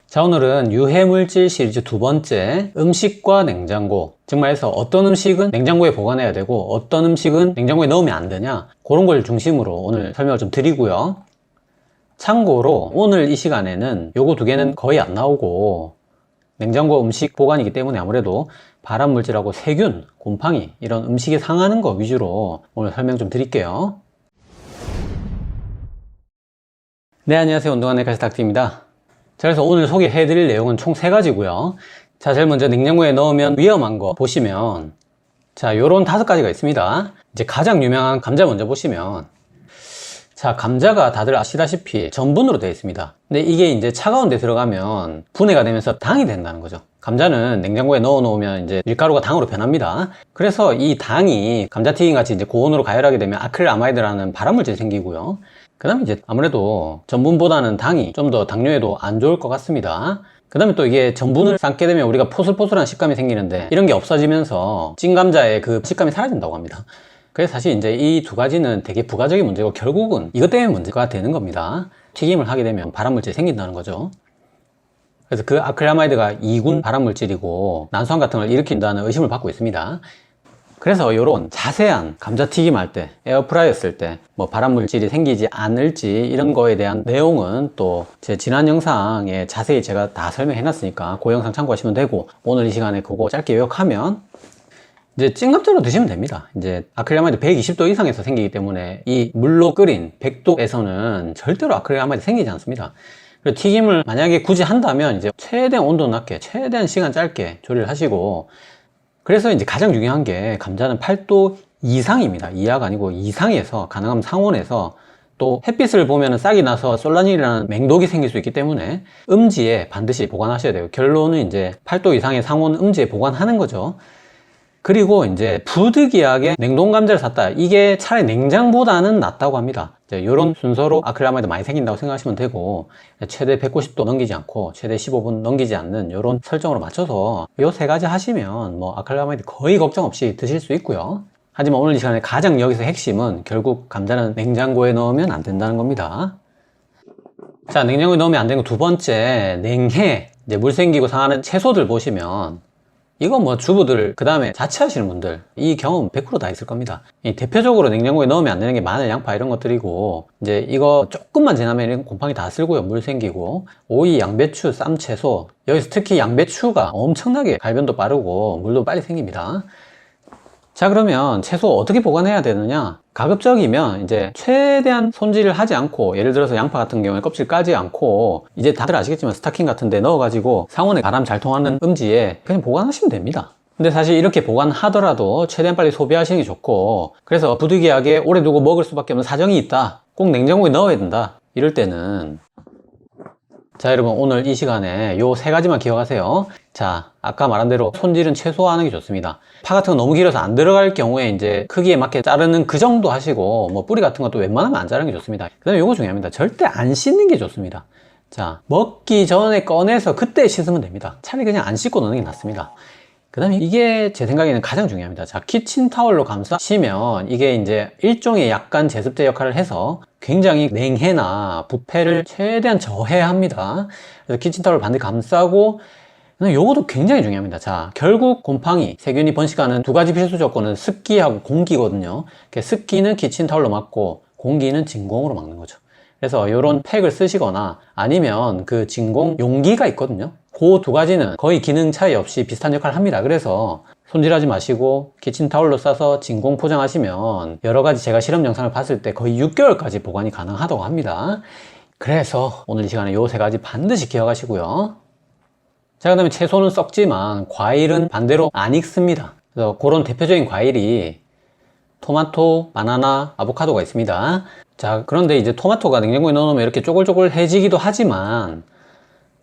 자, 오늘은 유해물질 시리즈 두 번째, 음식과 냉장고. 즉 말해서 어떤 음식은 냉장고에 보관해야 되고 어떤 음식은 냉장고에 넣으면 안 되냐, 그런 걸 중심으로 오늘 설명을 좀 드리고요. 참고로 오늘 이 시간에는 요거 두 개는 거의 안 나오고 냉장고 음식 보관이기 때문에 아무래도 발암물질하고 세균, 곰팡이 이런 음식이 상하는 거 위주로 오늘 설명 좀 드릴게요. 네, 안녕하세요. 운동한 내과의사 닥터입니다. 자, 그래서 오늘 소개해 드릴 내용은 총 3가지고요. 자, 제일 먼저 냉장고에 넣으면 위험한 거 보시면, 자, 요런 5가지가 있습니다. 이제 가장 유명한 감자 먼저 보시면, 자, 감자가 다들 아시다시피 전분으로 되어 있습니다. 근데 이게 이제 차가운 데 들어가면 분해가 되면서 당이 된다는 거죠. 감자는 냉장고에 넣어 놓으면 이제 밀가루가 당으로 변합니다. 그래서 이 당이 감자튀김 같이 이제 고온으로 가열하게 되면 아크릴아마이드라는 발암물질이 생기고요. 그 다음에 이제 아무래도 전분보다는 당이 좀 더 당뇨에도 안 좋을 것 같습니다. 그 다음에 또 이게 전분을 삶게 되면 우리가 포슬포슬한 식감이 생기는데 이런 게 없어지면서 찐감자의 그 식감이 사라진다고 합니다. 그래서 사실 이제 이 2가지는 되게 부가적인 문제고 결국은 이것 때문에 문제가 되는 겁니다. 튀김을 하게 되면 발암물질이 생긴다는 거죠. 그래서 그 아크릴아마이드가 2군 발암물질이고 난소암 같은 걸 일으킨다는 의심을 받고 있습니다. 그래서 이런 자세한 감자튀김 할 때, 에어프라이어 쓸 때 뭐 발암물질이 생기지 않을지 이런 거에 대한 내용은 또 제 지난 영상에 자세히 제가 다 설명해 놨으니까 그 영상 참고하시면 되고, 오늘 이 시간에 그거 짧게 요약하면 이제 찐감자로 드시면 됩니다. 이제 아크릴아마이드 120도 이상에서 생기기 때문에 이 물로 끓인 100도에서는 절대로 아크릴아마이드 생기지 않습니다. 그리고 튀김을 만약에 굳이 한다면 이제 최대한 온도 낮게, 최대한 시간 짧게 조리를 하시고, 그래서 이제 가장 중요한 게 감자는 8도 이상입니다. 이하가 아니고 이상에서, 가능하면 상온에서, 또 햇빛을 보면 싹이 나서 솔라닌이라는 맹독이 생길 수 있기 때문에 음지에 반드시 보관하셔야 돼요. 결론은 이제 8도 이상의 상온 음지에 보관하는 거죠. 그리고 이제 부득이하게 냉동 감자를 샀다, 이게 차라리 냉장보다는 낫다고 합니다. 이런 순서로 아크릴아마이드 많이 생긴다고 생각하시면 되고, 최대 190도 넘기지 않고 최대 15분 넘기지 않는 이런 설정으로 맞춰서 이 3가지 하시면 뭐 아크릴아마이드 거의 걱정 없이 드실 수 있고요. 하지만 오늘 이 시간에 가장 여기서 핵심은 결국 감자는 냉장고에 넣으면 안 된다는 겁니다. 자, 냉장고에 넣으면 안 되는 거 두 번째, 냉해. 이제 물 생기고 상하는 채소들 보시면, 이거 뭐 주부들, 그 다음에 자취하시는 분들 이 경험 100% 다 있을 겁니다. 이 대표적으로 냉장고에 넣으면 안 되는 게 마늘, 양파 이런 것들이고, 이제 이거 조금만 지나면 곰팡이 다 쓸고요, 물 생기고, 오이, 양배추, 쌈채소, 여기서 특히 양배추가 엄청나게 발변도 빠르고 물도 빨리 생깁니다. 자, 그러면 채소 어떻게 보관해야 되느냐? 가급적이면 이제 최대한 손질을 하지 않고, 예를 들어서 양파 같은 경우에 껍질 까지 않고, 이제 다들 아시겠지만 스타킹 같은 데 넣어가지고 상온에 바람 잘 통하는 음지에 그냥 보관하시면 됩니다. 근데 사실 이렇게 보관하더라도 최대한 빨리 소비하시는 게 좋고, 그래서 부득이하게 오래 두고 먹을 수밖에 없는 사정이 있다, 꼭 냉장고에 넣어야 된다, 이럴 때는, 자, 여러분 오늘 이 시간에 요 3가지만 기억하세요. 자, 아까 말한 대로 손질은 최소화하는 게 좋습니다. 파 같은 거 너무 길어서 안 들어갈 경우에 이제 크기에 맞게 자르는 그 정도 하시고, 뭐 뿌리 같은 것도 웬만하면 안 자르는 게 좋습니다. 그 다음에 요거 중요합니다. 절대 안 씻는 게 좋습니다. 자, 먹기 전에 꺼내서 그때 씻으면 됩니다. 차라리 그냥 안 씻고 넣는 게 낫습니다. 그 다음에 이게 제 생각에는 가장 중요합니다. 자, 키친타월로 감싸시면 이게 이제 일종의 약간 제습제 역할을 해서 굉장히 냉해나 부패를 최대한 저해합니다. 그래서 키친타월을 반드시 감싸고, 요것도 굉장히 중요합니다. 자, 결국 곰팡이, 세균이 번식하는 2가지 필수 조건은 습기하고 공기거든요. 습기는 키친타월로 막고 공기는 진공으로 막는 거죠. 그래서 이런 팩을 쓰시거나 아니면 그 진공 용기가 있거든요. 그 2가지는 거의 기능 차이 없이 비슷한 역할을 합니다. 그래서 손질하지 마시고 키친타월로 싸서 진공 포장하시면 여러가지 제가 실험 영상을 봤을 때 거의 6개월까지 보관이 가능하다고 합니다. 그래서 오늘 이 시간에 요 3가지 반드시 기억하시고요. 자, 그 다음에 채소는 썩지만 과일은 반대로 안 익습니다. 그래서 그런 대표적인 과일이 토마토, 바나나, 아보카도가 있습니다. 자, 그런데 이제 토마토가 냉장고에 넣어놓으면 이렇게 쪼글쪼글해지기도 하지만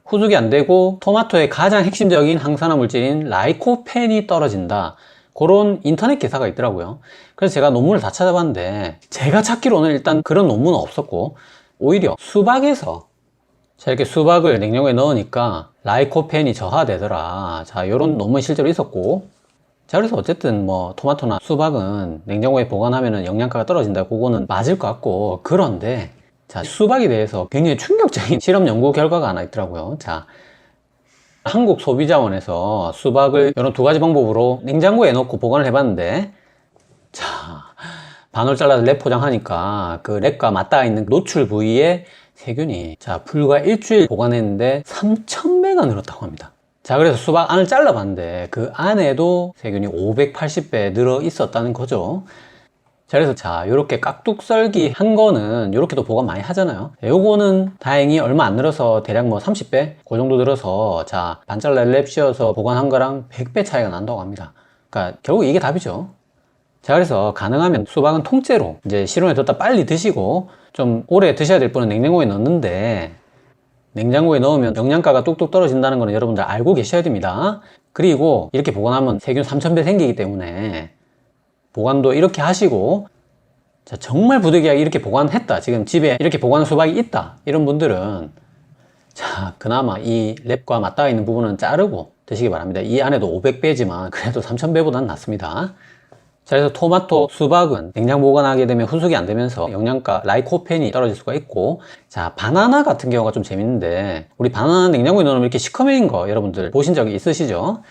후숙이 안 되고 토마토의 가장 핵심적인 항산화 물질인 라이코펜이 떨어진다, 그런 인터넷 기사가 있더라고요. 그래서 제가 논문을 다 찾아봤는데 제가 찾기로는 일단 그런 논문은 없었고, 오히려 수박에서, 자, 이렇게 수박을 냉장고에 넣으니까 라이코펜이 저하되더라, 자, 이런 논문이 실제로 있었고, 자, 그래서 어쨌든 뭐 토마토나 수박은 냉장고에 보관하면 영양가가 떨어진다, 그거는 맞을 것 같고, 그런데 자, 수박에 대해서 굉장히 충격적인 실험 연구 결과가 하나 있더라고요. 자, 한국소비자원에서 수박을 이런 두 가지 방법으로 냉장고에 넣고 보관을 해봤는데, 자, 반을 잘라서 랩 포장하니까 그 랩과 맞닿아 있는 노출 부위에 세균이, 자, 불과 일주일 보관했는데 3,000배가 늘었다고 합니다. 자, 그래서 수박 안을 잘라봤는데 그 안에도 세균이 580배 늘어 있었다는 거죠. 자, 그래서 자, 요렇게 깍둑 썰기 한 거는 요렇게도 보관 많이 하잖아요. 요거는 다행히 얼마 안 늘어서 대략 뭐 30배? 그 정도 늘어서, 자, 반잘라 랩 씌워서 보관한 거랑 100배 차이가 난다고 합니다. 그러니까 결국 이게 답이죠. 자, 그래서 가능하면 수박은 통째로 이제 실온에 뒀다 빨리 드시고, 좀 오래 드셔야 될 분은 냉장고에 넣는데, 냉장고에 넣으면 영양가가 뚝뚝 떨어진다는 거는 여러분들 알고 계셔야 됩니다. 그리고 이렇게 보관하면 세균 3,000배 생기기 때문에 보관도 이렇게 하시고, 자, 정말 부득이하게 이렇게 보관했다, 지금 집에 이렇게 보관한 수박이 있다, 이런 분들은 자, 그나마 이 랩과 맞닿아 있는 부분은 자르고 드시기 바랍니다. 이 안에도 500배지만 그래도 3,000배보다는 낫습니다. 자, 그래서 토마토, 수박은 냉장 보관하게 되면 후숙이 안 되면서 영양가 라이코펜이 떨어질 수가 있고, 자, 바나나 같은 경우가 좀 재밌는데, 우리 바나나 냉장고에 넣으면 이렇게 시커매인 거 여러분들 보신 적이 있으시죠?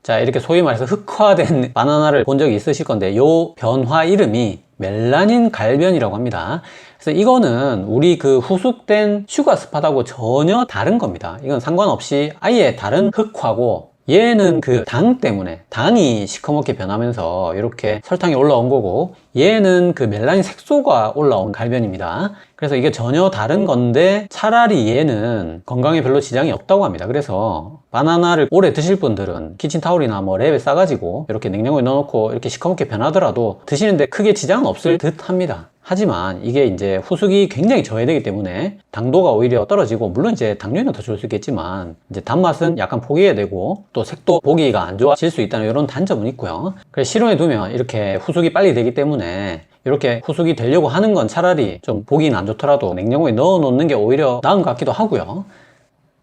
자, 이렇게 소위 말해서 흑화된 바나나를 본 적이 있으실 건데, 요 변화 이름이 멜라닌 갈변이라고 합니다. 그래서 이거는 우리 그 후숙된 슈가 스팟하고 전혀 다른 겁니다. 이건 상관없이 아예 다른 흑화고, 얘는 그 당 때문에 당이 시커멓게 변하면서 이렇게 설탕이 올라온 거고, 얘는 그 멜라닌 색소가 올라온 갈변입니다. 그래서 이게 전혀 다른 건데 차라리 얘는 건강에 별로 지장이 없다고 합니다. 그래서 바나나를 오래 드실 분들은 키친타올이나 뭐 랩에 싸가지고 이렇게 냉장고에 넣어놓고 이렇게 시커멓게 변하더라도 드시는데 크게 지장은 없을 듯 합니다. 하지만 이게 이제 후숙이 굉장히 저해되기 때문에 당도가 오히려 떨어지고, 물론 이제 당뇨는 더 좋을 수 있겠지만 이제 단맛은 약간 포기해야 되고, 또 색도 보기가 안 좋아질 수 있다는 이런 단점은 있고요. 그래서 실온에 두면 이렇게 후숙이 빨리 되기 때문에 이렇게 후숙이 되려고 하는 건 차라리 좀 보기는 안 좋더라도 냉장고에 넣어 놓는 게 오히려 나은 것 같기도 하고요.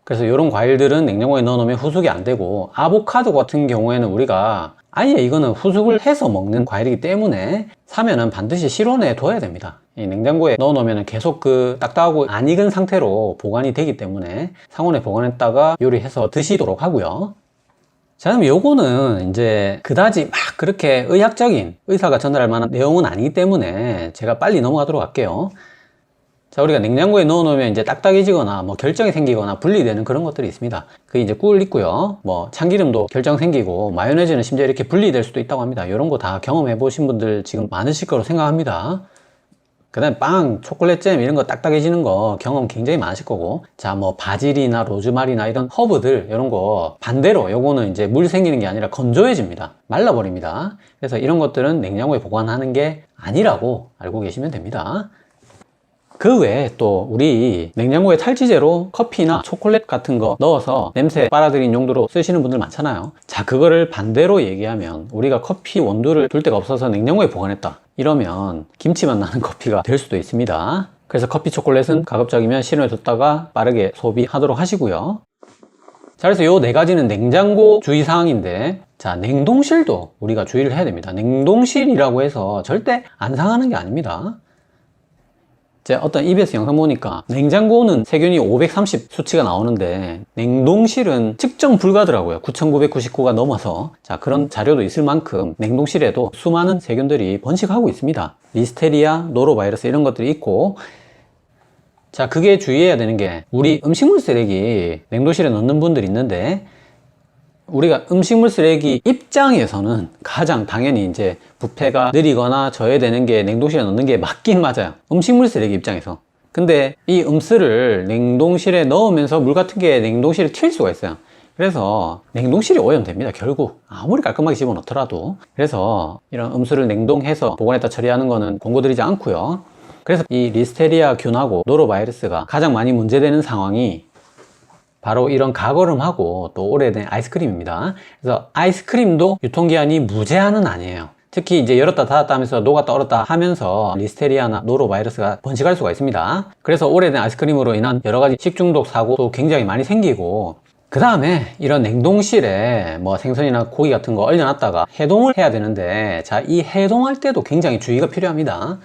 그래서 이런 과일들은 냉장고에 넣어 놓으면 후숙이 안 되고, 아보카도 같은 경우에는 우리가 아예 이거는 후숙을 해서 먹는 과일이기 때문에 사면은 반드시 실온에 둬야 됩니다. 이 냉장고에 넣어 놓으면 계속 그 딱딱하고 안 익은 상태로 보관이 되기 때문에 상온에 보관했다가 요리해서 드시도록 하고요. 자, 그럼 요거는 이제 그다지 막 그렇게 의학적인, 의사가 전달할 만한 내용은 아니기 때문에 제가 빨리 넘어가도록 할게요. 자, 우리가 냉장고에 넣어 놓으면 이제 딱딱해지거나 뭐 결정이 생기거나 분리되는 그런 것들이 있습니다. 그게 이제 꿀 있고요, 뭐 참기름도 결정 생기고, 마요네즈는 심지어 이렇게 분리될 수도 있다고 합니다. 이런 거 다 경험해 보신 분들 지금 많으실 거로 생각합니다. 그 다음에 빵, 초콜릿잼 이런 거 딱딱해지는 거 경험 굉장히 많으실 거고, 자, 뭐 바질이나 로즈마리나 이런 허브들 이런 거 반대로 요거는 이제 물 생기는 게 아니라 건조해집니다. 말라버립니다. 그래서 이런 것들은 냉장고에 보관하는 게 아니라고 알고 계시면 됩니다. 그 외에 또 우리 냉장고에 탈취제로 커피나 초콜릿 같은 거 넣어서 냄새 빨아들이는 용도로 쓰시는 분들 많잖아요. 자, 그거를 반대로 얘기하면 우리가 커피 원두를 둘 데가 없어서 냉장고에 보관했다, 이러면 김치맛 나는 커피가 될 수도 있습니다. 그래서 커피, 초콜릿은 가급적이면 실온에 뒀다가 빠르게 소비하도록 하시고요. 자, 그래서 요 네 가지는 냉장고 주의사항인데, 자, 냉동실도 우리가 주의를 해야 됩니다. 냉동실이라고 해서 절대 안 상하는 게 아닙니다. 제가 어떤 EBS 영상 보니까 냉장고는 세균이 530 수치가 나오는데 냉동실은 측정 불가더라고요. 9,999가 넘어서. 자, 그런 자료도 있을 만큼 냉동실에도 수많은 세균들이 번식하고 있습니다. 리스테리아, 노로바이러스 이런 것들이 있고, 자, 그게 주의해야 되는 게, 우리 음식물 쓰레기 냉동실에 넣는 분들이 있는데, 우리가 음식물 쓰레기 입장에서는 가장 당연히 이제 부패가 느리거나 저해되는 게 냉동실에 넣는 게 맞긴 맞아요. 음식물 쓰레기 입장에서. 근데 이 음수를 냉동실에 넣으면서 물 같은 게 냉동실에 튈 수가 있어요. 그래서 냉동실이 오염됩니다. 결국 아무리 깔끔하게 집어넣더라도. 그래서 이런 음수를 냉동해서 보관했다 처리하는 거는 권고드리지 않고요. 그래서 이 리스테리아 균하고 노로바이러스가 가장 많이 문제되는 상황이 바로 이런 가거름하고 또 오래된 아이스크림입니다. 그래서 아이스크림도 유통기한이 무제한은 아니에요. 특히 이제 열었다 닫았다 하면서 녹았다 얼었다 하면서 리스테리아나 노로바이러스가 번식할 수가 있습니다. 그래서 오래된 아이스크림으로 인한 여러 가지 식중독 사고도 굉장히 많이 생기고, 그 다음에 이런 냉동실에 뭐 생선이나 고기 같은 거 얼려놨다가 해동을 해야 되는데, 자, 이 해동할 때도 굉장히 주의가 필요합니다.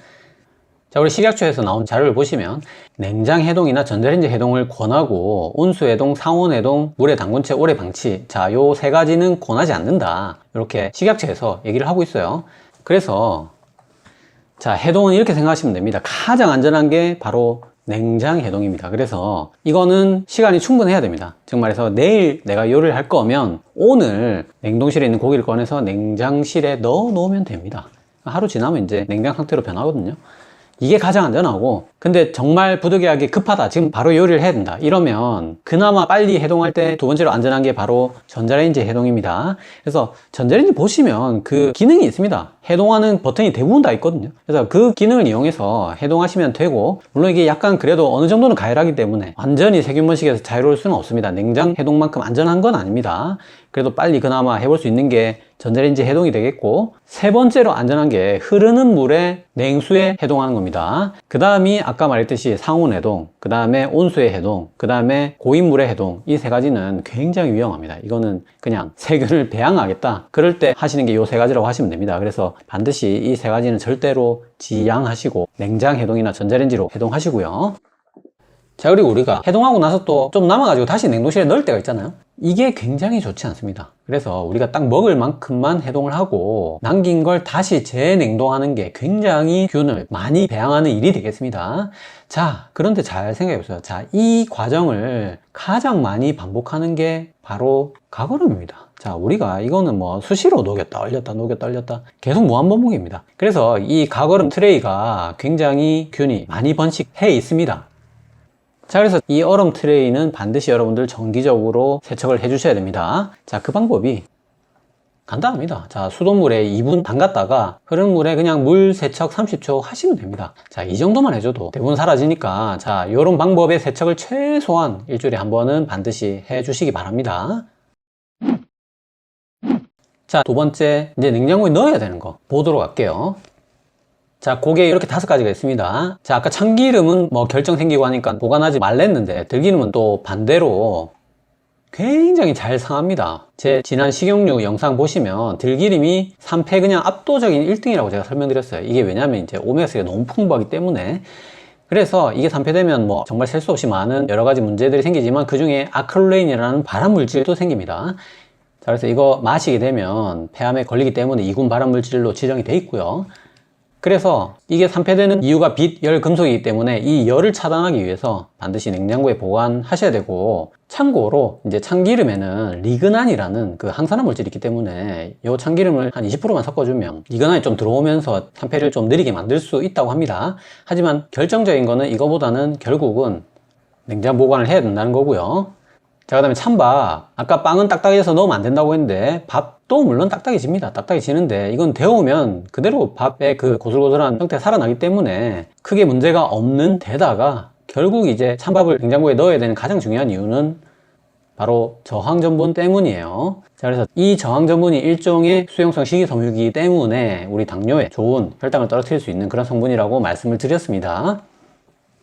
자, 우리 식약처에서 나온 자료를 보시면 냉장 해동이나 전자레인지 해동을 권하고 온수 해동, 상온 해동, 물에 담근 채 오래 방치, 자, 요 세 가지는 권하지 않는다. 이렇게 식약처에서 얘기를 하고 있어요. 그래서 자, 해동은 이렇게 생각하시면 됩니다. 가장 안전한 게 바로 냉장 해동입니다. 그래서 이거는 시간이 충분해야 됩니다. 즉 말해서 내일 내가 요리를 할 거면 오늘 냉동실에 있는 고기를 꺼내서 냉장실에 넣어 놓으면 됩니다. 하루 지나면 이제 냉장 상태로 변하거든요. 이게 가장 안전하고, 근데 정말 부득이하게 급하다, 지금 바로 요리를 해야 된다 이러면 그나마 빨리 해동할 때 두 번째로 안전한 게 바로 전자레인지 해동입니다. 그래서 전자레인지 보시면 그 기능이 있습니다. 해동하는 버튼이 대부분 다 있거든요. 그래서 그 기능을 이용해서 해동하시면 되고, 물론 이게 약간 그래도 어느 정도는 가열하기 때문에 완전히 세균번식에서 자유로울 수는 없습니다. 냉장 해동만큼 안전한 건 아닙니다. 그래도 빨리 그나마 해볼 수 있는 게 전자레인지 해동이 되겠고, 세 번째로 안전한 게 흐르는 물에 냉수에 해동하는 겁니다. 그 다음이 아까 말했듯이 상온 해동, 그 다음에 온수의 해동, 그 다음에 고인물의 해동, 이 세 가지는 굉장히 위험합니다. 이거는 그냥 세균을 배양하겠다 그럴 때 하시는 게 이 세 가지라고 하시면 됩니다. 그래서 반드시 이 세 가지는 절대로 지양하시고 냉장 해동이나 전자레인지로 해동하시고요. 자, 그리고 우리가 해동하고 나서 또 좀 남아가지고 다시 냉동실에 넣을 때가 있잖아요. 이게 굉장히 좋지 않습니다. 그래서 우리가 딱 먹을 만큼만 해동을 하고 남긴 걸 다시 재냉동하는 게 굉장히 균을 많이 배양하는 일이 되겠습니다. 자, 그런데 잘 생각해 보세요. 자, 이 과정을 가장 많이 반복하는 게 바로 가거름입니다. 자, 우리가 이거는 뭐 수시로 녹였다 얼렸다 녹였다 얼렸다 계속 무한반복입니다. 그래서 이 가거름 트레이가 굉장히 균이 많이 번식해 있습니다. 자, 그래서 이 얼음 트레이는 반드시 여러분들 정기적으로 세척을 해 주셔야 됩니다. 자, 그 방법이 간단합니다. 자, 수돗물에 2분 담갔다가 흐르는 물에 그냥 물 세척 30초 하시면 됩니다. 자, 이 정도만 해줘도 대부분 사라지니까, 자, 요런 방법의 세척을 최소한 일주일에 한 번은 반드시 해 주시기 바랍니다. 자, 두 번째, 이제 냉장고에 넣어야 되는 거 보도록 할게요. 자, 고게 이렇게 5가지가 있습니다. 자, 아까 참기름은 뭐 결정 생기고 하니까 보관하지 말랬는데, 들기름은 또 반대로 굉장히 잘 상합니다. 제 지난 식용유 영상 보시면 들기름이 산패 그냥 압도적인 1등이라고 제가 설명드렸어요. 이게 왜냐면 이제 오메가3가 너무 풍부하기 때문에. 그래서 이게 산패되면 뭐 정말 셀 수 없이 많은 여러 가지 문제들이 생기지만 그 중에 아크릴레인이라는 발암물질도 생깁니다. 자, 그래서 이거 마시게 되면 폐암에 걸리기 때문에 2군 발암물질로 지정이 돼 있고요. 그래서 이게 산패되는 이유가 빛, 열, 금속이기 때문에 이 열을 차단하기 위해서 반드시 냉장고에 보관하셔야 되고, 참고로 이제 참기름에는 리그난이라는 그 항산화 물질이 있기 때문에 이 참기름을 한 20%만 섞어주면 리그난이 좀 들어오면서 산패를 좀 느리게 만들 수 있다고 합니다. 하지만 결정적인 거는 이거보다는 결국은 냉장 보관을 해야 된다는 거고요. 자, 그 다음에 찬밥. 아까 빵은 딱딱해서 넣으면 안 된다고 했는데 밥도 물론 딱딱해집니다. 딱딱해지는데 이건 데우면 그대로 밥의 그 고슬고슬한 형태가 살아나기 때문에 크게 문제가 없는 데다가, 결국 이제 찬밥을 냉장고에 넣어야 되는 가장 중요한 이유는 바로 저항전분 때문이에요. 자, 그래서 이 저항전분이 일종의 수용성 식이섬유이기 때문에 우리 당뇨에 좋은, 혈당을 떨어뜨릴 수 있는 그런 성분이라고 말씀을 드렸습니다.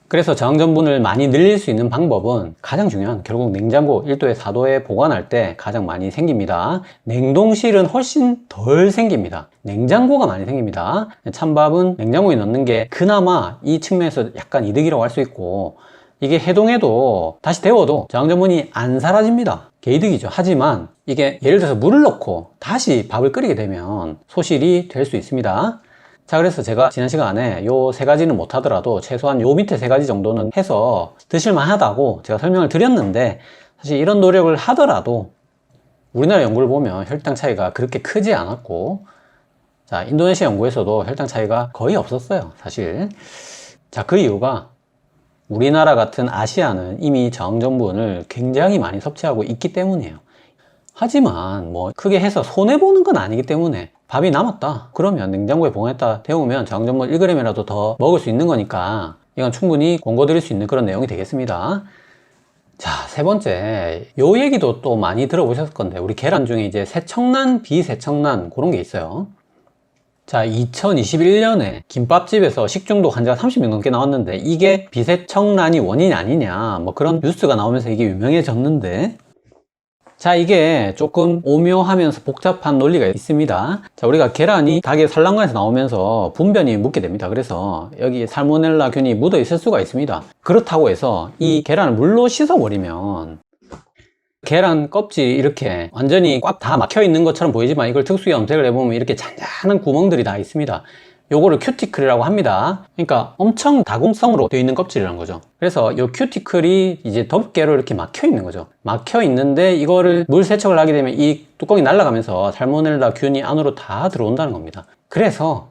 그래서 저항전분을 많이 늘릴 수 있는 방법은 가장 중요한, 결국 냉장고 1도에 4도에 보관할 때 가장 많이 생깁니다. 냉동실은 훨씬 덜 생깁니다. 냉장고가 많이 생깁니다. 찬밥은 냉장고에 넣는 게 그나마 이 측면에서 약간 이득이라고 할 수 있고, 이게 해동해도 다시 데워도 저항전분이 안 사라집니다. 개이득이죠. 하지만 이게 예를 들어서 물을 넣고 다시 밥을 끓이게 되면 소실이 될 수 있습니다. 자, 그래서 제가 지난 시간에 요 세 가지는 못 하더라도 최소한 요 밑에 세 가지 정도는 해서 드실만 하다고 제가 설명을 드렸는데, 사실 이런 노력을 하더라도 우리나라 연구를 보면 혈당 차이가 그렇게 크지 않았고, 자, 인도네시아 연구에서도 혈당 차이가 거의 없었어요, 사실. 자, 그 이유가 우리나라 같은 아시아는 이미 저항전분을 굉장히 많이 섭취하고 있기 때문이에요. 하지만 뭐 크게 해서 손해보는 건 아니기 때문에, 밥이 남았다 그러면 냉장고에 보관했다 데우면 저항전분 1g이라도 더 먹을 수 있는 거니까 이건 충분히 권고드릴 수 있는 그런 내용이 되겠습니다. 자, 세 번째, 요 얘기도 또 많이 들어보셨을 건데, 우리 계란 중에 이제 세척난, 비세척난 그런 게 있어요. 자, 2021년에 김밥집에서 식중독 환자가 30명 넘게 나왔는데 이게 비세척난이 원인이 아니냐 뭐 그런 뉴스가 나오면서 이게 유명해졌는데, 자, 이게 조금 오묘하면서 복잡한 논리가 있습니다. 자, 우리가 계란이 닭의 산란관에서 나오면서 분변이 묻게 됩니다. 그래서 여기 살모넬라균이 묻어 있을 수가 있습니다. 그렇다고 해서 이 계란을 물로 씻어버리면 계란 껍질이 이렇게 완전히 꽉 다 막혀 있는 것처럼 보이지만 이걸 특수히 염색을 해보면 이렇게 잔잔한 구멍들이 다 있습니다. 요거를 큐티클이라고 합니다. 그러니까 엄청 다공성으로 되어 있는 껍질이라는 거죠. 그래서 요 큐티클이 이제 덮개로 이렇게 막혀 있는 거죠. 막혀 있는데 이거를 물 세척을 하게 되면 이 뚜껑이 날아가면서 살모넬라 균이 안으로 다 들어온다는 겁니다. 그래서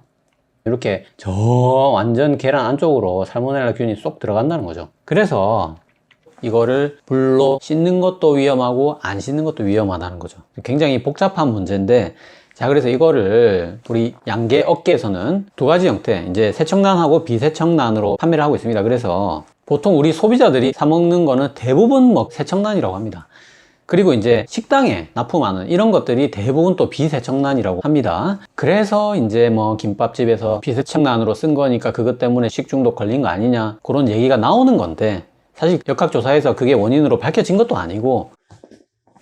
이렇게 저 완전 계란 안쪽으로 살모넬라 균이 쏙 들어간다는 거죠. 그래서 이거를 물로 씻는 것도 위험하고 안 씻는 것도 위험하다는 거죠. 굉장히 복잡한 문제인데, 자, 그래서 이거를 우리 양계 업계에서는 두 가지 형태, 이제 세척란하고 비세척란으로 판매를 하고 있습니다. 그래서 보통 우리 소비자들이 사 먹는 거는 대부분 세척란이라고 합니다. 그리고 이제 식당에 납품하는 이런 것들이 대부분 또 비세척란이라고 합니다. 그래서 이제 김밥집에서 비세척란으로 쓴 거니까 그것 때문에 식중독 걸린 거 아니냐, 그런 얘기가 나오는 건데, 사실 역학조사에서 그게 원인으로 밝혀진 것도 아니고,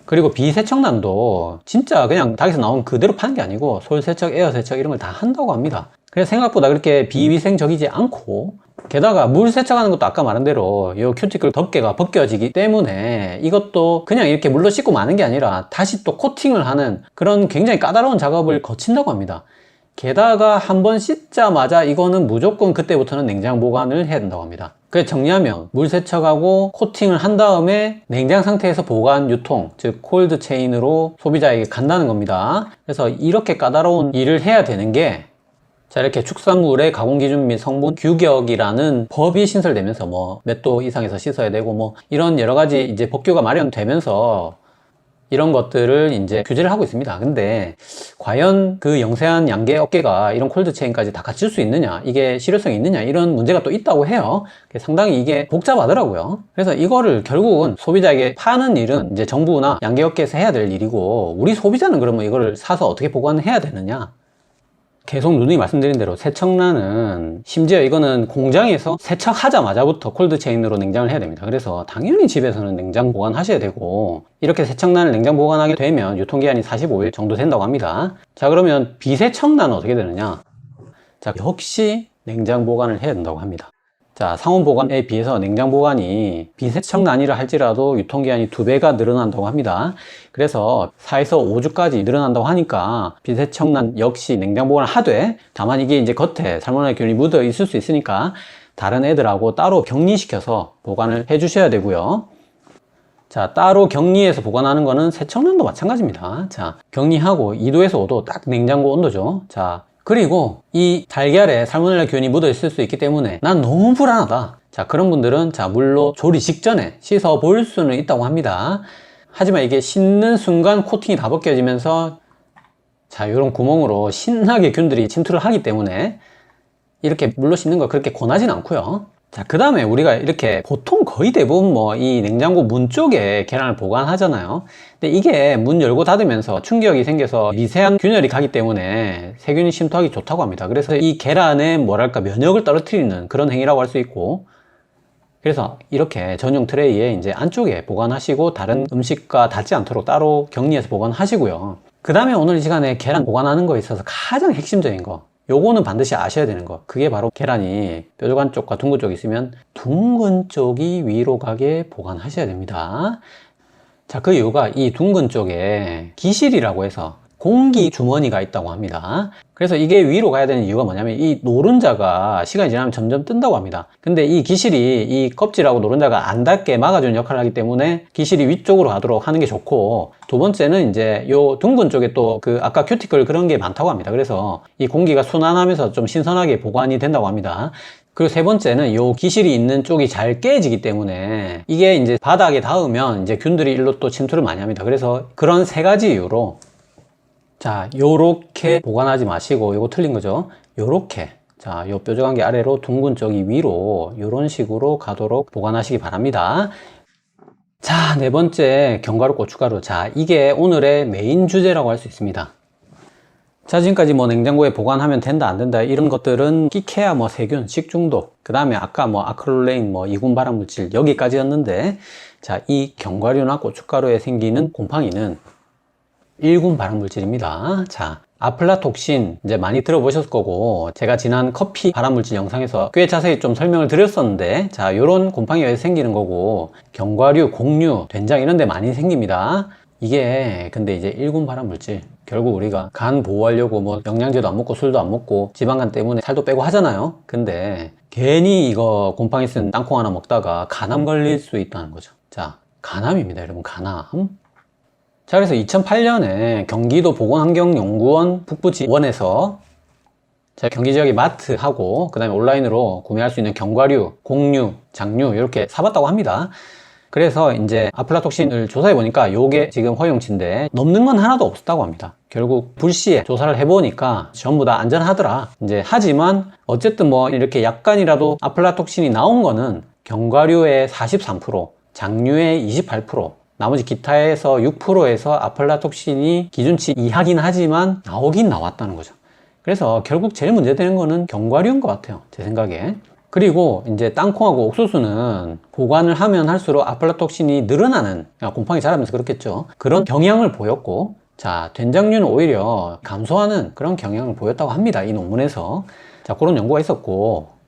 그리고 비세척란도 진짜 그냥 닭에서 나온 그대로 파는 게 아니고 솔세척, 에어세척 이런 걸 다 한다고 합니다. 그래서 생각보다 그렇게 비위생적이지 않고, 게다가 물 세척하는 것도 아까 말한 대로 이 큐티클 덮개가 벗겨지기 때문에 이것도 그냥 이렇게 물로 씻고 마는 게 아니라 다시 또 코팅을 하는 그런 굉장히 까다로운 작업을 거친다고 합니다. 게다가 한번 씻자마자 이거는 무조건 그때부터는 냉장 보관을 해야 된다고 합니다. 그래서 정리하면 물 세척하고 코팅을 한 다음에 냉장 상태에서 보관, 유통, 즉 콜드 체인으로 소비자에게 간다는 겁니다. 그래서 이렇게 까다로운 일을 해야 되는 게, 자, 이렇게 축산물의 가공기준 및 성분 규격이라는 법이 신설되면서 몇 도 이상에서 씻어야 되고 이런 여러 가지 이제 법규가 마련되면서 이런 것들을 이제 규제를 하고 있습니다. 근데 과연 그 영세한 양계 업계가 이런 콜드체인까지 다 갖출 수 있느냐, 이게 실효성이 있느냐, 이런 문제가 또 있다고 해요. 상당히 이게 복잡하더라고요. 그래서 이거를 결국은 소비자에게 파는 일은 이제 정부나 양계 업계에서 해야 될 일이고, 우리 소비자는 그러면 이거를 사서 어떻게 보관해야 되느냐. 계속 누누이 말씀드린 대로 세척란은 심지어 이거는 공장에서 세척하자마자부터 콜드체인으로 냉장을 해야 됩니다. 그래서 당연히 집에서는 냉장 보관하셔야 되고, 이렇게 세척란을 냉장 보관하게 되면 유통기한이 45일 정도 된다고 합니다. 자, 그러면 비세척란은 어떻게 되느냐? 자, 역시 냉장 보관을 해야 된다고 합니다. 자, 상온 보관에 비해서 냉장 보관이 비세척란이라 할지라도 유통기한이 2배가 늘어난다고 합니다. 그래서 4에서 5주까지 늘어난다고 하니까 비세척란 역시 냉장 보관을 하되, 다만 이게 이제 겉에 살모넬라 균이 묻어 있을 수 있으니까 다른 애들하고 따로 격리시켜서 보관을 해 주셔야 되고요. 자, 따로 격리해서 보관하는 거는 세척란도 마찬가지입니다. 자, 격리하고 2도에서 5도 딱 냉장고 온도죠. 자, 그리고 이 달걀에 살모넬라 균이 묻어 있을 수 있기 때문에 난 너무 불안하다. 자, 그런 분들은 자, 물로 조리 직전에 씻어 볼 수는 있다고 합니다. 하지만 이게 씻는 순간 코팅이 다 벗겨지면서 자, 이런 구멍으로 신나게 균들이 침투를 하기 때문에 이렇게 물로 씻는 걸 그렇게 권하진 않고요. 자, 그 다음에 우리가 이렇게 보통 거의 대부분 이 냉장고 문 쪽에 계란을 보관하잖아요. 근데 이게 문 열고 닫으면서 충격이 생겨서 미세한 균열이 가기 때문에 세균이 침투하기 좋다고 합니다. 그래서 이 계란의 면역을 떨어뜨리는 그런 행위라고 할 수 있고, 그래서 이렇게 전용 트레이에 이제 안쪽에 보관하시고 다른 음식과 닿지 않도록 따로 격리해서 보관하시고요. 그 다음에 오늘 이 시간에 계란 보관하는 거에 있어서 가장 핵심적인 거, 요거는 반드시 아셔야 되는 거, 그게 바로 계란이 뾰족한 쪽과 둥근 쪽이 있으면 둥근 쪽이 위로 가게 보관하셔야 됩니다. 자, 그 이유가 이 둥근 쪽에 기실이라고 해서 공기 주머니가 있다고 합니다. 그래서 이게 위로 가야 되는 이유가 뭐냐면 이 노른자가 시간이 지나면 점점 뜬다고 합니다. 근데 이 기실이 이 껍질하고 노른자가 안 닿게 막아주는 역할을 하기 때문에 기실이 위쪽으로 가도록 하는 게 좋고, 두 번째는 이제 요 둥근 쪽에 또 아까 큐티클 그런 게 많다고 합니다. 그래서 이 공기가 순환하면서 좀 신선하게 보관이 된다고 합니다. 그리고 세 번째는 요 기실이 있는 쪽이 잘 깨지기 때문에 이게 이제 바닥에 닿으면 이제 균들이 일로 또 침투를 많이 합니다. 그래서 그런 세 가지 이유로, 자, 요렇게 보관하지 마시고, 요거 틀린 거죠. 요렇게, 자, 요 뾰족한 게 아래로 둥근 쪽이 위로 요런 식으로 가도록 보관하시기 바랍니다. 자, 네 번째, 견과류, 고춧가루. 자, 이게 오늘의 메인 주제라고 할 수 있습니다. 자, 지금까지 냉장고에 보관하면 된다 안 된다 이런 것들은 끼케야 세균, 식중독, 그 다음에 아까 아크릴레인, 이군 발암물질 여기까지였는데, 자, 이 견과류나 고춧가루에 생기는 곰팡이는 1군 발암물질입니다. 자, 아플라톡신 이제 많이 들어보셨을 거고, 제가 지난 커피 발암물질 영상에서 꽤 자세히 좀 설명을 드렸었는데, 자, 요런 곰팡이가 왜 생기는 거고, 견과류, 곡류, 된장 이런 데 많이 생깁니다. 이게 근데 이제 1군 발암물질, 결국 우리가 간 보호하려고 뭐 영양제도 안 먹고 술도 안 먹고 지방간 때문에 살도 빼고 하잖아요. 근데 괜히 이거 곰팡이 쓴 땅콩 하나 먹다가 간암 걸릴 수 있다는 거죠. 자, 간암입니다, 여러분. 간암. 자, 그래서 2008년에 경기도 보건환경연구원 북부지원에서 경기 지역의 마트하고 그 다음에 온라인으로 구매할 수 있는 견과류, 곡류, 장류 이렇게 사봤다고 합니다. 그래서 이제 아플라톡신을 조사해 보니까 요게 지금 허용치인데 넘는 건 하나도 없었다고 합니다. 결국 불시에 조사를 해보니까 전부 다 안전하더라. 이제 하지만 어쨌든 뭐 이렇게 약간이라도 아플라톡신이 나온 거는 견과류의 43%, 장류의 28%, 나머지 기타에서 6%에서 아플라톡신이 기준치 이하긴 하지만 나오긴 나왔다는 거죠. 그래서 결국 제일 문제되는 거는 견과류인 것 같아요, 제 생각에. 그리고 이제 땅콩하고 옥수수는 보관을 하면 할수록 아플라톡신이 늘어나는, 곰팡이 자라면서 그렇겠죠, 그런 경향을 보였고, 자, 된장류는 오히려 감소하는 그런 경향을 보였다고 합니다, 이 논문에서. 자, 그런 연구가 있었고,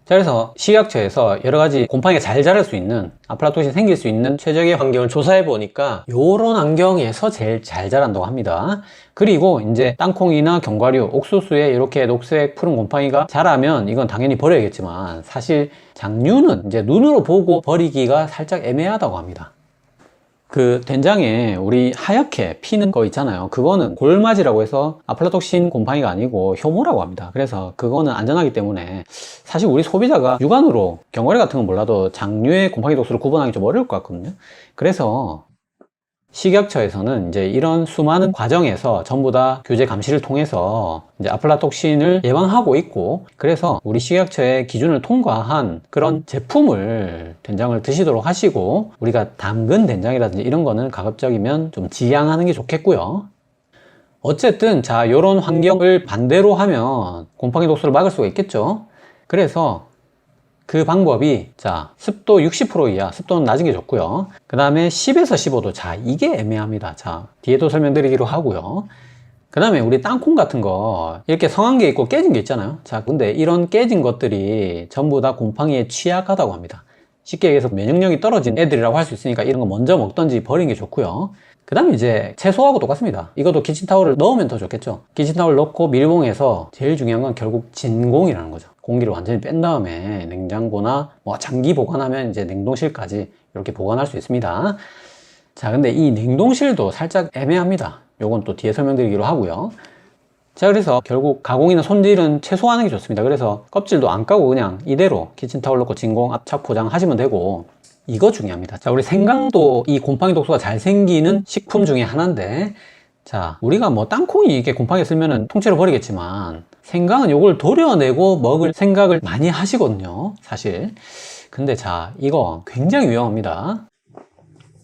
자, 그래서 식약처에서 여러 가지 곰팡이가 잘 자랄 수 있는, 아플라톡신 생길 수 있는 최적의 환경을 조사해 보니까 요런 환경에서 제일 잘 자란다고 합니다. 그리고 이제 땅콩이나 견과류, 옥수수에 이렇게 녹색 푸른 곰팡이가 자라면 이건 당연히 버려야겠지만, 사실 장류는 이제 눈으로 보고 버리기가 살짝 애매하다고 합니다. 그 된장에 우리 하얗게 피는 거 있잖아요. 그거는 골맞이라고 해서 아플라톡신 곰팡이가 아니고 효모라고 합니다. 그래서 그거는 안전하기 때문에 사실 우리 소비자가 육안으로 견과류 같은 건 몰라도 장류의 곰팡이 독수를 구분하기 좀 어려울 것 같거든요. 그래서 식약처에서는 이제 이런 수많은 과정에서 전부 다 규제 감시를 통해서 이제 아플라톡신을 예방하고 있고, 그래서 우리 식약처의 기준을 통과한 그런 제품을, 된장을 드시도록 하시고, 우리가 담근 된장이라든지 이런 거는 가급적이면 좀 지양하는 게 좋겠고요. 어쨌든 자, 요런 환경을 반대로 하면 곰팡이 독수를 막을 수가 있겠죠. 그래서 그 방법이, 자, 습도 60% 이하, 습도는 낮은 게 좋고요. 그 다음에 10에서 15도. 자, 이게 애매합니다. 자, 뒤에도 설명드리기로 하고요. 그 다음에 우리 땅콩 같은 거 이렇게 성한 게 있고 깨진 게 있잖아요. 자, 근데 이런 깨진 것들이 전부 다 곰팡이에 취약하다고 합니다. 쉽게 얘기해서 면역력이 떨어진 애들이라고 할 수 있으니까 이런 거 먼저 먹던지 버리는 게 좋고요. 그 다음에 이제 채소하고 똑같습니다. 이것도 키친타올을 넣으면 더 좋겠죠. 키친타올 넣고 밀봉해서 제일 중요한 건 결국 진공이라는 거죠. 공기를 완전히 뺀 다음에 냉장고나 뭐 장기 보관하면 이제 냉동실까지 이렇게 보관할 수 있습니다. 자, 근데 이 냉동실도 살짝 애매합니다. 요건 또 뒤에 설명드리기로 하고요. 자, 그래서 결국 가공이나 손질은 최소화하는 게 좋습니다. 그래서 껍질도 안 까고 그냥 이대로 키친타올 넣고 진공 압착 포장 하시면 되고, 이거 중요합니다. 자, 우리 생강도 이 곰팡이 독소가 잘 생기는 식품 중에 하나인데, 자, 우리가 뭐 땅콩이 이렇게 곰팡이 쓰면은 통째로 버리겠지만 생강은 요걸 도려내고 먹을 생각을 많이 하시거든요, 사실. 근데 자, 이거 굉장히 위험합니다.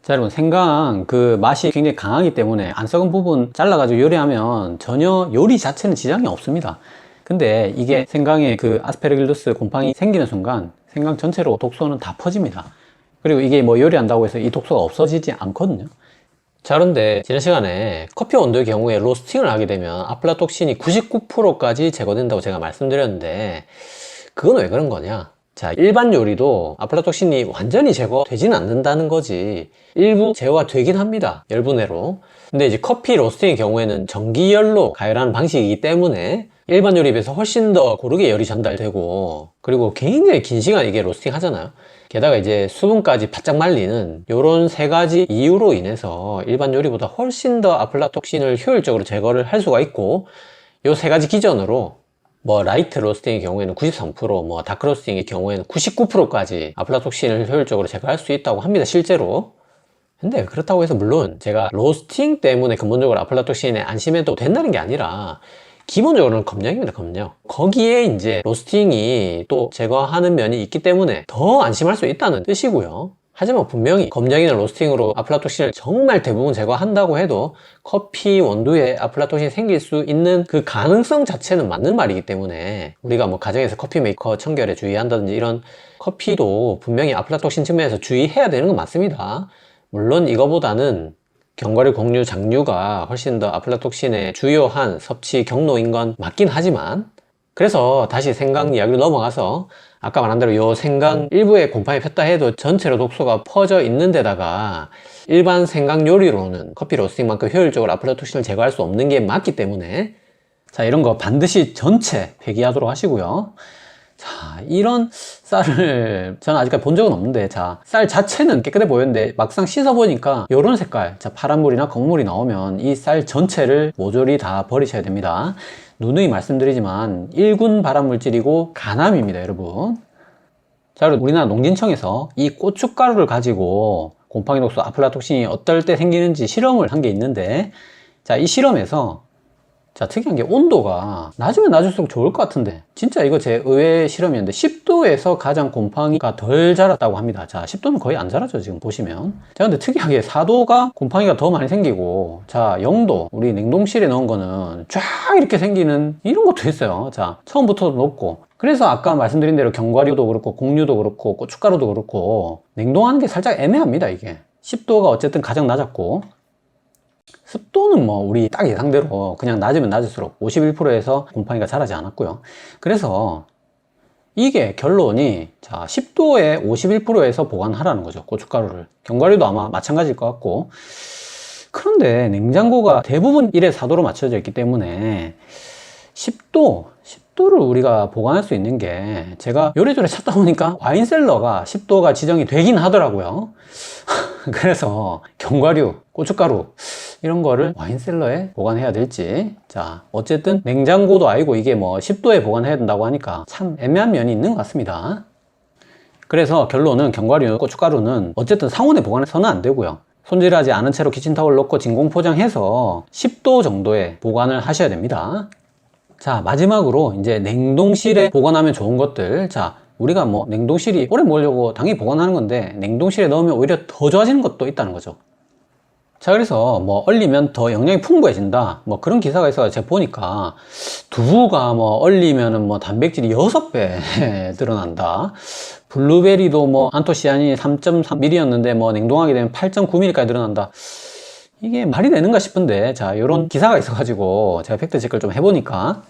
자, 여러분, 생강 그 맛이 굉장히 강하기 때문에 안 썩은 부분 잘라가지고 요리하면 전혀 요리 자체는 지장이 없습니다. 근데 이게 생강에 그 아스페르길루스 곰팡이 생기는 순간 생강 전체로 독소는 다 퍼집니다. 그리고 이게 뭐 요리한다고 해서 이 독소가 없어지지 않거든요. 자, 그런데 지난 시간에 커피 온도의 경우에 로스팅을 하게 되면 아플라톡신이 99%까지 제거된다고 제가 말씀드렸는데, 그건 왜 그런 거냐? 자, 일반 요리도 아플라톡신이 완전히 제거되지는 않는다는 거지. 일부 제거가 되긴 합니다, 열분해로. 근데 이제 커피 로스팅의 경우에는 전기열로 가열하는 방식이기 때문에 일반 요리에 비해서 훨씬 더 고르게 열이 전달되고, 그리고 굉장히 긴 시간 이게 로스팅 하잖아요. 게다가 이제 수분까지 바짝 말리는 요런 세 가지 이유로 인해서 일반 요리보다 훨씬 더 아플라톡신을 효율적으로 제거를 할 수가 있고, 요 세 가지 기준으로 뭐 라이트 로스팅의 경우에는 93%, 뭐 다크 로스팅의 경우에는 99%까지 아플라톡신을 효율적으로 제거할 수 있다고 합니다, 실제로. 근데 그렇다고 해서 물론 제가 로스팅 때문에 근본적으로 아플라톡신에 안심해도 된다는 게 아니라, 기본적으로는 검역입니다, 검역. 거기에 이제 로스팅이 또 제거하는 면이 있기 때문에 더 안심할 수 있다는 뜻이고요. 하지만 분명히 검정이나 로스팅으로 아플라톡신을 정말 대부분 제거한다고 해도 커피 원두에 아플라톡신이 생길 수 있는 그 가능성 자체는 맞는 말이기 때문에 우리가 뭐 가정에서 커피 메이커 청결에 주의한다든지 이런 커피도 분명히 아플라톡신 측면에서 주의해야 되는 건 맞습니다. 물론 이거보다는 견과류, 곡류, 장류가 훨씬 더 아플라톡신의 주요한 섭취 경로인 건 맞긴 하지만, 그래서 다시 생강 이야기로 넘어가서 아까 말한 대로 요 생강 일부에 곰팡이 폈다 해도 전체로 독소가 퍼져 있는 데다가 일반 생강 요리로는 커피 로스팅만큼 효율적으로 아플라톡신을 제거할 수 없는 게 맞기 때문에, 자, 이런 거 반드시 전체 폐기하도록 하시고요. 자, 이런 쌀을 저는 아직까지 본 적은 없는데, 자, 쌀 자체는 깨끗해 보였는데 막상 씻어보니까 요런 색깔, 자, 파란물이나 검물이 나오면 이 쌀 전체를 모조리 다 버리셔야 됩니다. 누누이 말씀드리지만 1군 발암물질이고 간암입니다, 여러분. 자, 그리고 우리나라 농진청에서 이 고춧가루를 가지고 곰팡이 독소 아플라톡신이 어떨 때 생기는지 실험을 한 게 있는데, 자, 이 실험에서 자, 특이한 게 온도가 낮으면 낮을수록 좋을 것 같은데, 진짜 이거 제 의외의 실험이었는데 10도에서 가장 곰팡이가 덜 자랐다고 합니다. 자, 10도는 거의 안 자라죠, 지금 보시면. 자, 근데 특이하게 4도가 곰팡이가 더 많이 생기고, 자, 0도, 우리 냉동실에 넣은 거는 쫙 이렇게 생기는 이런 것도 있어요. 자, 처음부터 높고. 그래서 아까 말씀드린 대로 견과류도 그렇고 곡류도 그렇고 고춧가루도 그렇고 냉동하는 게 살짝 애매합니다. 이게 10도가 어쨌든 가장 낮았고, 습도는 뭐 우리 딱 예상대로 그냥 낮으면 낮을수록 51%에서 곰팡이가 자라지 않았고요. 그래서 이게 결론이, 자, 10도에 51%에서 보관하라는 거죠, 고춧가루를. 견과류도 아마 마찬가지일 것 같고. 그런데 냉장고가 대부분 1에 4도로 맞춰져 있기 때문에 10도를 우리가 보관할 수 있는 게, 제가 요래조래 찾다 보니까 와인셀러가 10도가 지정이 되긴 하더라고요. 그래서 견과류, 고춧가루 이런 거를 와인셀러에 보관해야 될지, 자, 어쨌든 냉장고도 아니고 이게 뭐 10도에 보관해야 된다고 하니까 참 애매한 면이 있는 것 같습니다. 그래서 결론은 견과류, 고춧가루는 어쨌든 상온에 보관해서는 안 되고요, 손질하지 않은 채로 키친타올 넣고 진공 포장해서 10도 정도에 보관을 하셔야 됩니다. 자, 마지막으로 이제 냉동실에 보관하면 좋은 것들. 자, 우리가 뭐 냉동실이 오래 먹으려고 당연히 보관하는 건데 냉동실에 넣으면 오히려 더 좋아지는 것도 있다는 거죠. 자, 그래서 뭐 얼리면 더 영양이 풍부해진다, 뭐 그런 기사가 있어서 제가 보니까 두부가 뭐 얼리면은 뭐 단백질이 6배 늘어난다, 블루베리도 뭐 안토시아닌이 3.3mm였는데 뭐 냉동하게 되면 8.9mm까지 늘어난다. 이게 말이 되는가 싶은데, 자, 요런 기사가 있어가지고 제가 팩트 체크를 좀 해보니까,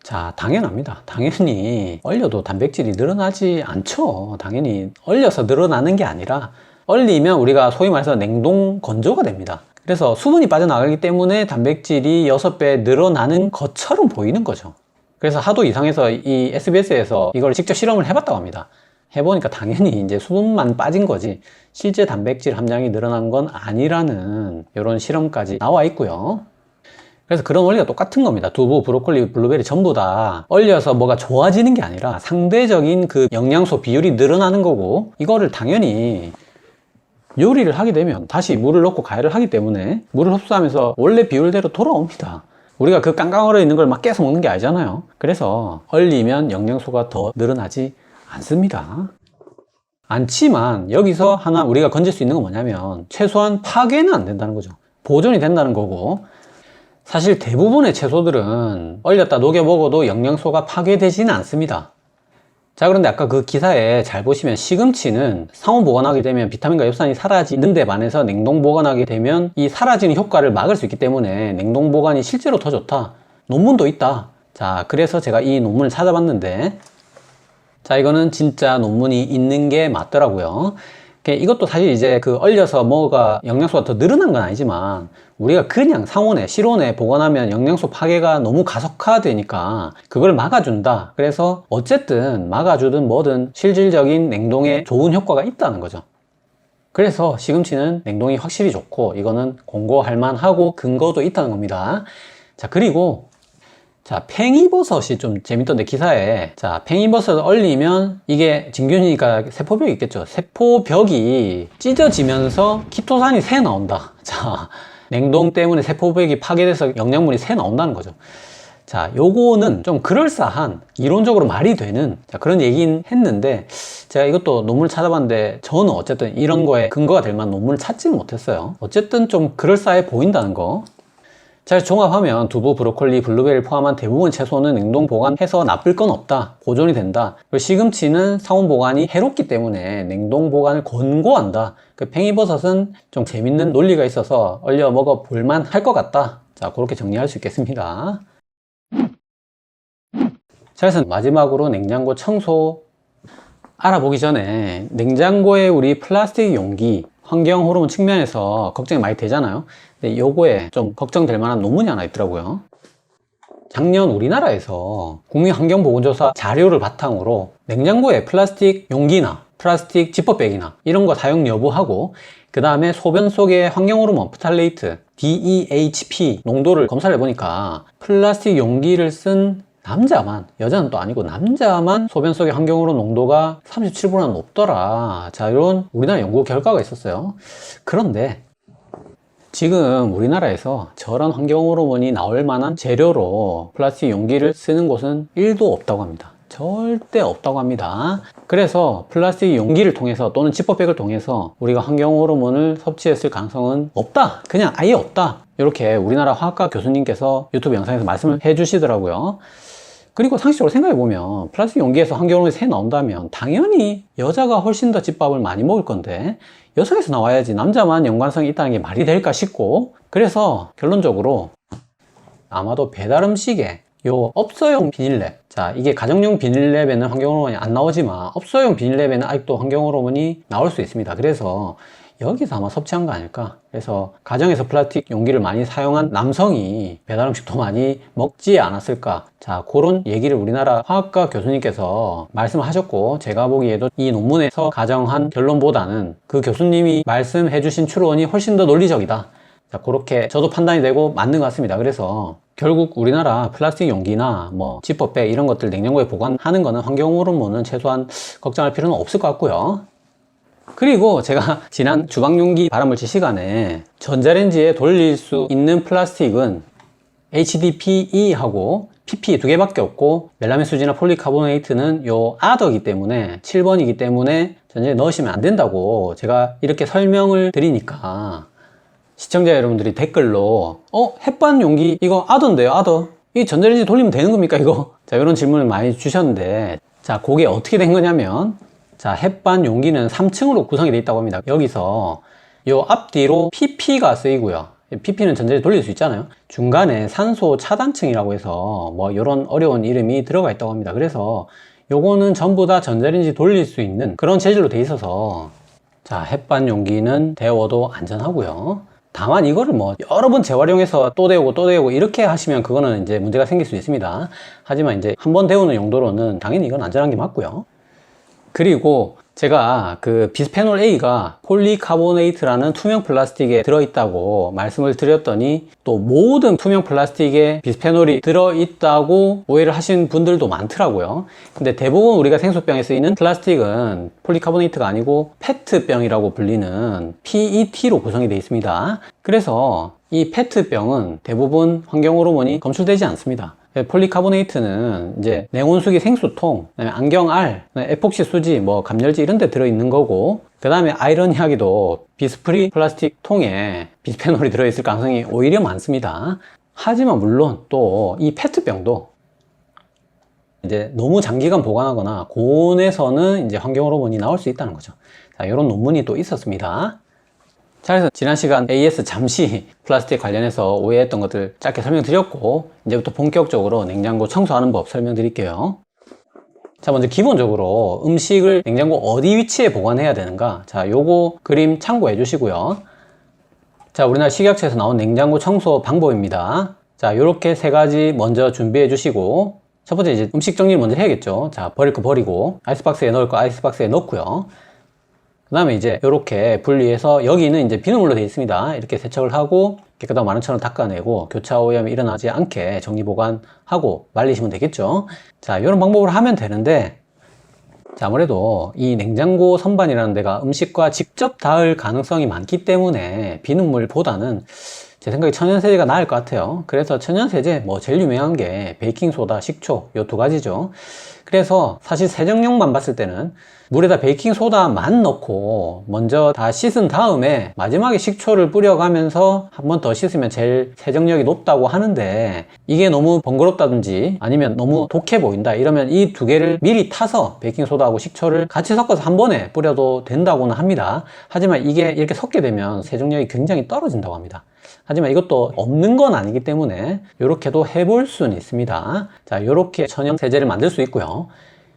자, 당연합니다. 당연히 얼려도 단백질이 늘어나지 않죠. 당연히 얼려서 늘어나는 게 아니라 얼리면 우리가 소위 말해서 냉동 건조가 됩니다. 그래서 수분이 빠져나가기 때문에 단백질이 6배 늘어나는 것처럼 보이는 거죠. 그래서 하도 이상해서 이 SBS에서 이걸 직접 실험을 해봤다고 합니다. 해보니까 당연히 이제 수분만 빠진 거지 실제 단백질 함량이 늘어난 건 아니라는 이런 실험까지 나와 있고요. 그래서 그런 원리가 똑같은 겁니다. 두부, 브로콜리, 블루베리 전부 다 얼려서 뭐가 좋아지는 게 아니라 상대적인 그 영양소 비율이 늘어나는 거고, 이거를 당연히 요리를 하게 되면 다시 물을 넣고 가열을 하기 때문에 물을 흡수하면서 원래 비율대로 돌아옵니다. 우리가 그 깡깡 얼어 있는 걸 막 깨서 먹는 게 아니잖아요. 그래서 얼리면 영양소가 더 늘어나지 않습니다. 않지만 여기서 하나 우리가 건질 수 있는 건 뭐냐면, 최소한 파괴는 안 된다는 거죠. 보존이 된다는 거고, 사실 대부분의 채소들은 얼렸다 녹여 먹어도 영양소가 파괴되지는 않습니다. 자, 그런데 아까 그 기사에 잘 보시면 시금치는 상온 보관하게 되면 비타민과 엽산이 사라지는 데 반해서 냉동 보관하게 되면 이 사라지는 효과를 막을 수 있기 때문에 냉동 보관이 실제로 더 좋다, 논문도 있다. 자, 그래서 제가 이 논문을 찾아봤는데, 자, 이거는 진짜 논문이 있는 게 맞더라고요. 이것도 사실 이제 그 얼려서 뭐가 영양소가 더 늘어난 건 아니지만, 우리가 그냥 상온에 실온에 보관하면 영양소 파괴가 너무 가속화되니까 그걸 막아준다. 그래서 어쨌든 막아주든 뭐든 실질적인 냉동에 좋은 효과가 있다는 거죠. 그래서 시금치는 냉동이 확실히 좋고 이거는 공고할 만하고 근거도 있다는 겁니다. 자, 그리고 자, 팽이버섯이 좀 재밌던데, 기사에. 자, 팽이버섯을 얼리면 이게 진균이니까 세포벽이 있겠죠. 세포벽이 찢어지면서 키토산이 새 나온다. 자, 냉동 때문에 세포벽이 파괴돼서 영양분이 새 나온다는 거죠. 자, 요거는 좀 그럴싸한, 이론적으로 말이 되는 그런 얘기는 했는데, 제가 이것도 논문을 찾아봤는데 저는 어쨌든 이런 거에 근거가 될 만한 논문을 찾지는 못했어요. 어쨌든 좀 그럴싸해 보인다는 거. 자, 종합하면 두부, 브로콜리, 블루베리를 포함한 대부분 채소는 냉동 보관해서 나쁠 건 없다, 보존이 된다. 그리고 시금치는 상온 보관이 해롭기 때문에 냉동 보관을 권고한다. 그 팽이버섯은 좀 재밌는 논리가 있어서 얼려 먹어 볼만 할 것 같다. 자, 그렇게 정리할 수 있겠습니다. 자, 그래서 마지막으로 냉장고 청소 알아보기 전에, 냉장고에 우리 플라스틱 용기, 환경 호르몬 측면에서 걱정이 많이 되잖아요. 근데 요거에 좀 걱정될 만한 논문이 하나 있더라고요. 작년 우리나라에서 국민환경보건조사 자료를 바탕으로 냉장고에 플라스틱 용기나 플라스틱 지퍼백이나 이런 거 사용 여부하고, 그 다음에 소변 속의 환경호르몬 프탈레이트 DEHP 농도를 검사를 해보니까 플라스틱 용기를 쓴 남자만, 여자는 또 아니고 남자만 소변 속의 환경호르몬 농도가 37보다 높더라. 자, 이런 우리나라 연구 결과가 있었어요. 그런데 지금 우리나라에서 저런 환경호르몬이 나올 만한 재료로 플라스틱 용기를 쓰는 곳은 1도 없다고 합니다. 절대 없다고 합니다. 그래서 플라스틱 용기를 통해서 또는 지퍼백을 통해서 우리가 환경호르몬을 섭취했을 가능성은 없다, 그냥 아예 없다, 이렇게 우리나라 화학과 교수님께서 유튜브 영상에서 말씀을 해 주시더라고요. 그리고 상식적으로 생각해보면 플라스틱 용기에서 환경호르몬이 새 나온다면 당연히 여자가 훨씬 더 집밥을 많이 먹을 건데 여성에서 나와야지 남자만 연관성이 있다는 게 말이 될까 싶고, 그래서 결론적으로 아마도 배달음식에 요 업소용 비닐랩, 자, 이게 가정용 비닐랩에는 환경호르몬이 안 나오지만 업소용 비닐랩에는 아직도 환경호르몬이 나올 수 있습니다. 그래서 여기서 아마 섭취한 거 아닐까. 그래서 가정에서 플라스틱 용기를 많이 사용한 남성이 배달음식도 많이 먹지 않았을까. 자, 그런 얘기를 우리나라 화학과 교수님께서 말씀을 하셨고, 제가 보기에도 이 논문에서 가정한 결론보다는 그 교수님이 말씀해 주신 추론이 훨씬 더 논리적이다. 자, 그렇게 저도 판단이 되고 맞는 것 같습니다. 그래서 결국 우리나라 플라스틱 용기나 뭐 지퍼백 이런 것들 냉장고에 보관하는 거는 환경호르몬은 최소한 걱정할 필요는 없을 것 같고요. 그리고 제가 지난 주방용기 발암물질 시간에 전자레인지에 돌릴 수 있는 플라스틱은 HDPE하고 PP 두 개밖에 없고, 멜라민 수지나 폴리카보네이트는 요 아더이기 때문에 7번이기 때문에 전자레인지에 넣으시면 안 된다고 제가 이렇게 설명을 드리니까 시청자 여러분들이 댓글로 햇반 용기 이거 아더인데요, 아더 이 전자레인지 돌리면 되는 겁니까 이거? 자, 이런 질문을 많이 주셨는데, 자, 그게 어떻게 된 거냐면, 자, 햇반 용기는 3층으로 구성이 되어 있다고 합니다. 여기서 요 앞뒤로 PP가 쓰이고요. PP는 전자레인지 돌릴 수 있잖아요. 중간에 산소 차단층이라고 해서 뭐 이런 어려운 이름이 들어가 있다고 합니다. 그래서 요거는 전부 다 전자레인지 돌릴 수 있는 그런 재질로 되어 있어서, 자, 햇반 용기는 데워도 안전하고요. 다만 이거를 뭐 여러 번 재활용해서 또 데우고 또 데우고 이렇게 하시면 그거는 이제 문제가 생길 수 있습니다. 하지만 이제 한 번 데우는 용도로는 당연히 이건 안전한 게 맞고요. 그리고 제가 그 비스페놀 A가 폴리카보네이트라는 투명 플라스틱에 들어있다고 말씀을 드렸더니, 또 모든 투명 플라스틱에 비스페놀이 들어있다고 오해를 하신 분들도 많더라고요. 근데 대부분 우리가 생수병에 쓰이는 플라스틱은 폴리카보네이트가 아니고 페트병이라고 불리는 PET로 구성이 되어 있습니다. 그래서 이 페트병은 대부분 환경호르몬이 검출되지 않습니다. 폴리카보네이트는 이제 냉온수기 생수통, 그다음에 안경알, 에폭시 수지, 뭐 감열지 이런 데 들어있는 거고, 그 다음에 아이러니하게도 비스프리 플라스틱 통에 비스페놀이 들어있을 가능성이 오히려 많습니다. 하지만 물론 또 이 페트병도 이제 너무 장기간 보관하거나 고온에서는 이제 환경호르몬이 나올 수 있다는 거죠. 자, 이런 논문이 또 있었습니다. 자, 그래서 지난 시간 AS 잠시 플라스틱 관련해서 오해했던 것들 짧게 설명드렸고, 이제부터 본격적으로 냉장고 청소하는 법 설명드릴게요. 자, 먼저 기본적으로 음식을 냉장고 어디 위치에 보관해야 되는가, 자, 요거 그림 참고해 주시고요. 자, 우리나라 식약처에서 나온 냉장고 청소 방법입니다. 자, 요렇게 세 가지 먼저 준비해 주시고, 첫 번째 이제 음식 정리를 먼저 해야겠죠. 자, 버릴 거 버리고 아이스박스에 넣을 거 아이스박스에 넣고요. 그 다음에 이제 이렇게 분리해서, 여기는 이제 비눗물로 되어 있습니다. 이렇게 세척을 하고 깨끗하고 마른처럼 닦아내고 교차 오염이 일어나지 않게 정리 보관하고 말리시면 되겠죠. 자, 이런 방법으로 하면 되는데, 자, 아무래도 이 냉장고 선반이라는 데가 음식과 직접 닿을 가능성이 많기 때문에 비눗물보다는 제 생각에 천연세제가 나을 것 같아요. 그래서 천연세제 뭐 제일 유명한 게 베이킹소다, 식초 요 두 가지죠. 그래서 사실 세정용만 봤을 때는 물에다 베이킹소다만 넣고 먼저 다 씻은 다음에 마지막에 식초를 뿌려가면서 한 번 더 씻으면 제일 세정력이 높다고 하는데, 이게 너무 번거롭다든지 아니면 너무 독해 보인다 이러면 이 두 개를 미리 타서 베이킹소다하고 식초를 같이 섞어서 한 번에 뿌려도 된다고는 합니다. 하지만 이게 이렇게 섞게 되면 세정력이 굉장히 떨어진다고 합니다. 하지만 이것도 없는 건 아니기 때문에 이렇게도 해볼 수는 있습니다. 자, 이렇게 천연 세제를 만들 수 있고요.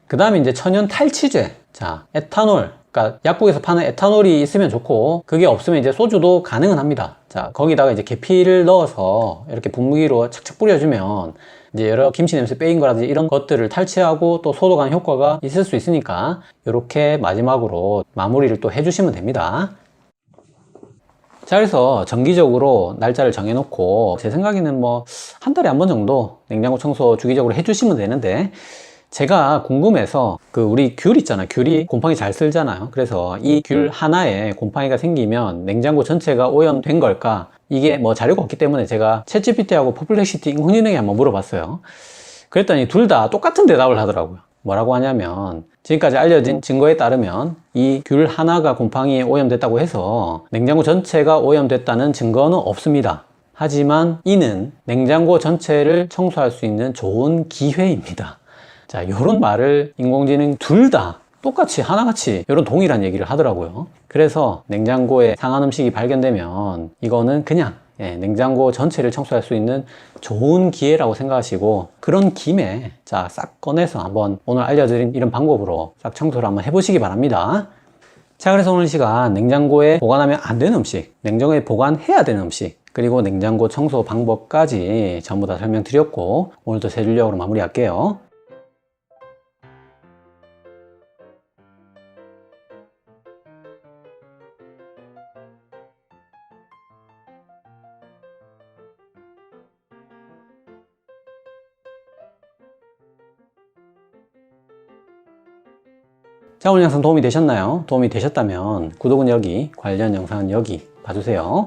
그 다음에 이제 천연 탈취제. 자, 에탄올. 그러니까 약국에서 파는 에탄올이 있으면 좋고, 그게 없으면 이제 소주도 가능은 합니다. 자, 거기다가 이제 계피를 넣어서 이렇게 분무기로 착착 뿌려주면 이제 여러 김치 냄새 빼인 거라든지 이런 것들을 탈취하고 또 소독하는 효과가 있을 수 있으니까 이렇게 마지막으로 마무리를 또 해주시면 됩니다. 자, 그래서 정기적으로 날짜를 정해놓고 제 생각에는 뭐 한 달에 한 번 정도 냉장고 청소 주기적으로 해주시면 되는데, 제가 궁금해서 그 우리 귤 있잖아요. 귤이 곰팡이 잘 쓸잖아요. 그래서 이 귤 하나에 곰팡이가 생기면 냉장고 전체가 오염된 걸까? 이게 뭐 자료가 없기 때문에 제가 챗GPT하고 퍼플렉시티 인공지능에 한번 물어봤어요. 그랬더니 둘 다 똑같은 대답을 하더라고요. 뭐라고 하냐면, 지금까지 알려진 증거에 따르면 이 귤 하나가 곰팡이에 오염됐다고 해서 냉장고 전체가 오염됐다는 증거는 없습니다. 하지만 이는 냉장고 전체를 청소할 수 있는 좋은 기회입니다. 자, 이런 말을 인공지능 둘 다 똑같이 하나같이 이런 동일한 얘기를 하더라고요. 그래서 냉장고에 상한 음식이 발견되면 이거는 그냥 냉장고 전체를 청소할 수 있는 좋은 기회라고 생각하시고, 그런 김에 자, 싹 꺼내서 한번 오늘 알려드린 이런 방법으로 싹 청소를 한번 해보시기 바랍니다. 자, 그래서 오늘 시간 냉장고에 보관하면 안 되는 음식, 냉장고에 보관해야 되는 음식, 그리고 냉장고 청소 방법까지 전부 다 설명드렸고, 오늘도 세 줄력으로 마무리할게요. 자, 오늘 영상 도움이 되셨나요? 도움이 되셨다면 구독은 여기, 관련 영상은 여기 봐주세요.